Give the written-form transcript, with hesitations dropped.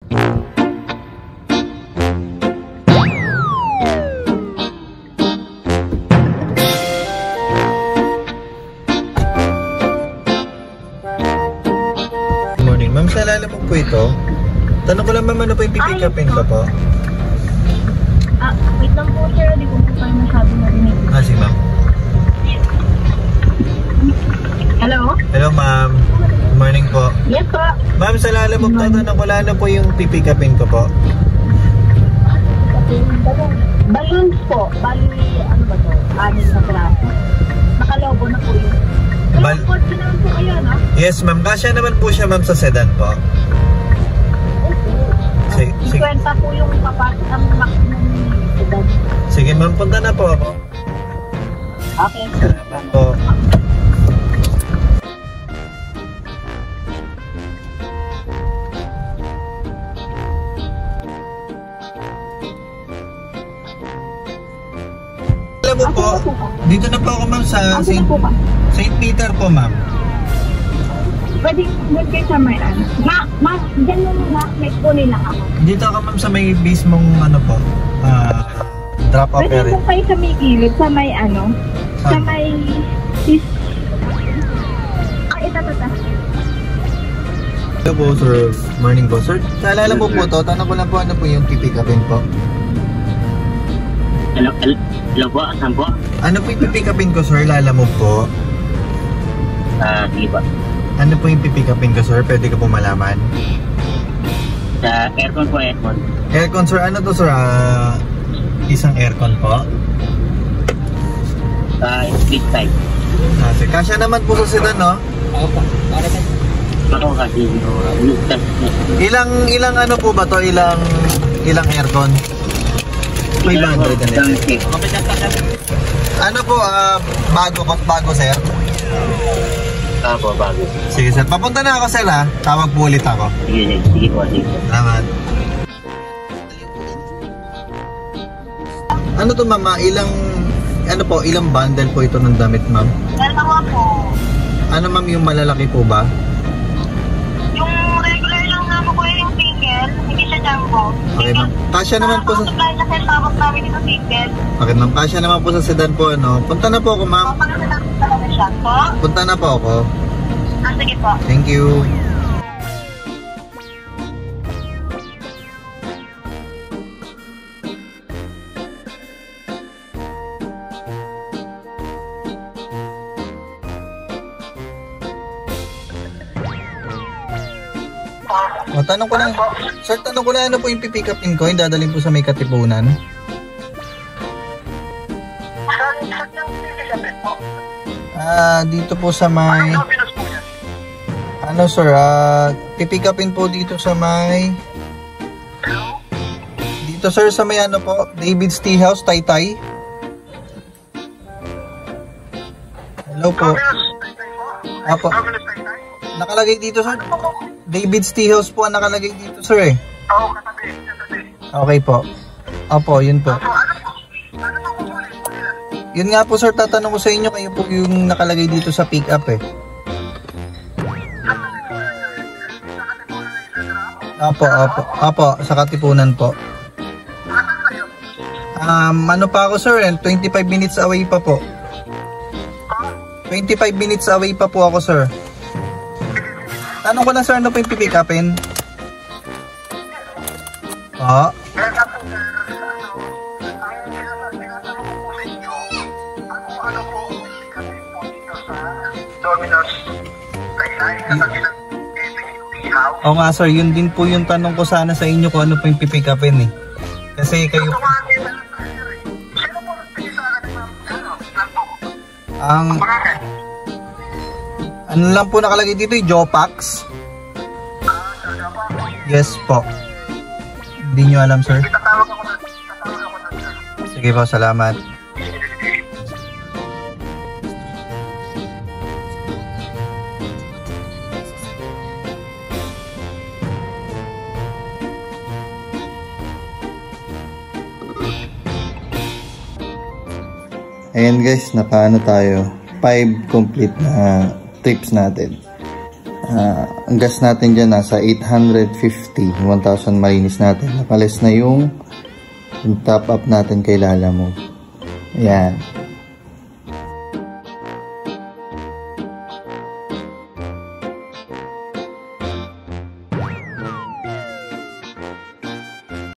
Ma'am, sa alala mo po ito? Tanong ko lang ma'am, ano po yung pipick upin ko po? Wait lang po sir, hindi ko po kayo masyado marinig. Si ma'am. Hello? Hello ma'am. Good morning po. Yes po. Ma'am, sa alala mo po, tanong ko lang, ano po yung pipick upin ko po? Balloons po. Bali, ano ba to? 6 na piraso. Nakalobo na po yun. Pero kotse naman po kayo, no? Yes ma'am, kasya naman po siya ma'am sa sedan po. Okay. 50 po yung ang maximum sedan. Sige ma'am, punta na po ako. Okay. Salamat po. Alam mo po, dito na po ako ma'am sa St. Peter po ma'am. Pwede kayo sa may ano. Diyan yung may kunin lang ako. Dito ako ma'am sa may mismong ano po, drop off area. Pwede po kayo sa may gilid, sa may ano, sa may... ito. Hello po sir, morning po sir. Sa alala mo po to, tanong ko lang po ano po yung pipick upin po. Hello po, saan po? Ano po yung pipick upin ko sir, lala mo po? Sige po. Ano po yung pipick upin ko sir, pwede ka po malaman? Sa aircon po, aircon. Aircon sir, ano to sir? Isang aircon po? Split type. Sir, kasya naman po sa sedan no? Opo, para ka. Ako kasi, Ilang ano po ba to? Ilang aircon? 500 na rin. Ano po, bago sir? Opo, bago. Sige sir, papunta na ako sir ha. Tawag po ulit ako. Sige po. Salamat. Ano to mama? Ilang bundle po ito ng damit ma'am? Dalawa po. Ano ma'am, yung malalaki po ba? Yung regular lang naman po yung single, hindi siya jumbo. Okay ma'am. Kasya naman po sa... Supply na sa tawag namin dito single. Okay ma'am, kasya naman po sa sedan po ano. Punta na po ako ma'am. Pag talaga siya po. Punta na po ako. Sige po. Thank you. Tanong ko lang, sir, ano po yung pipick upin ko, yung dadalhin po sa may Katipunan? Dito po sa may... Ano sir, pipick upin po dito sa may... Dito sir, sa may ano po, David's Tea House, Taytay. Hello po. Apo. Nakalagay dito sir. David's Tea House po ang nakalagay dito sir eh. Oo, katabi. Okay po. Opo, yun po. Yun nga po sir, tatanong ko sa inyo, kayo po yung nakalagay dito sa pick up eh. Opo, sa Katipunan po. Ano pa ako sir, 25 minutes away pa po. 25 minutes away pa po ako sir. Tanong ko lang sir, ano po yung pipick upin? Oo nga sir, yun din po yung tanong ko sana sa inyo kung ano po yung pipick upin eh. Kasi kayo... Ano lang po nakalagay dito, Jopax? Yes po. Hindi nyo alam sir? Sige po, salamat. Ayan guys, nakaano tayo, 5 complete na trips natin. Ang gas natin dyan nasa 850, 1,000 malinis natin. Nakalis na yung top up natin kay Lalamove. Ayan.